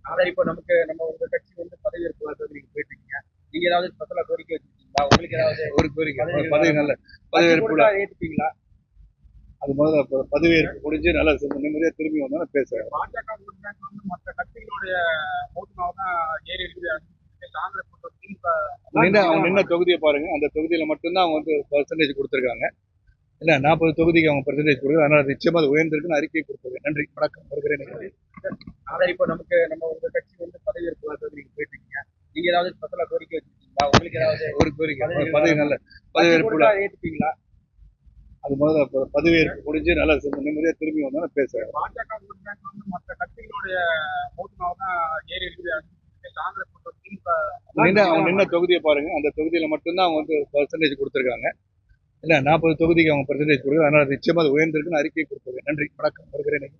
அதான் இப்போ உங்க கட்சி பதவியேற்பு விழாக்கு நீங்க போயிட்டுருக்கீங்க. நீங்க ஏதாவது ஸ்பெஷலா கோரிக்கை வச்சிருக்கீங்களா? உங்களுக்கு ஏதாவது ஒரு கோரிக்கை பதவி பதவி நல்ல பதவியேற்பு விழா. ஏற்றுப்பீங்களா? அது முதல்ல பதவியேற்பு முடிஞ்சு நல்லா நிம்மதியா திரும்பி வந்தா பேசுறேன். பாஜக மற்ற கட்சிகளுடைய ஓட்டுமாக தான் ஏறி இருக்குது. காங்கிரஸ் மற்றும் திமுக அவங்க நின்ன தொகுதியை பாருங்க, அந்த தொகுதியில மட்டும்தான் அவங்க பர்சன்டேஜ் கொடுத்துருக்காங்க. இல்ல 40 தொகுதிக்கு அவங்க பர்சன்டேஜ் கொடுக்குது. அதனால நிச்சயமா அது உயர்ந்திருக்குன்னு அறிக்கை கொடுத்துருக்கேன். நன்றி, வணக்கம், வருகிறேன். அதான் இப்போ உங்க கட்சி பதவியேற்பு விழாக்கு நீங்க போயிட்டுருக்கீங்க. நீங்க ஏதாவது ஸ்பெஷலா கோரிக்கை வச்சிருக்கீங்களா? உங்களுக்கு ஏதாவது ஒரு கோரிக்கை பதவியேற்பு விழா. ஏற்றுப்பீங்களா? அது முதல்ல பதவியேற்பு முடிஞ்சு நல்லா நிம்மதியா திரும்பி வந்தா பேசுறேன். பாஜக மற்ற கட்சிகளுடைய ஓட்டுமாக தான் ஏறி இருக்குது. காங்கிரஸ் மற்றும் திமுக அவங்க நின்ன தொகுதியை பாருங்க, அந்த தொகுதியில மட்டும்தான் அவங்க பர்சன்டேஜ் கொடுத்துருக்காங்க. இல்ல 40 தொகுதிக்கு அவங்க பர்சன்டேஜ் கொடுக்குது. அதனால நிச்சயமா அது உயர்ந்திருக்குன்னு அறிக்கை கொடுத்துருக்கேன். நன்றி, வணக்கம், வருகிறேன்.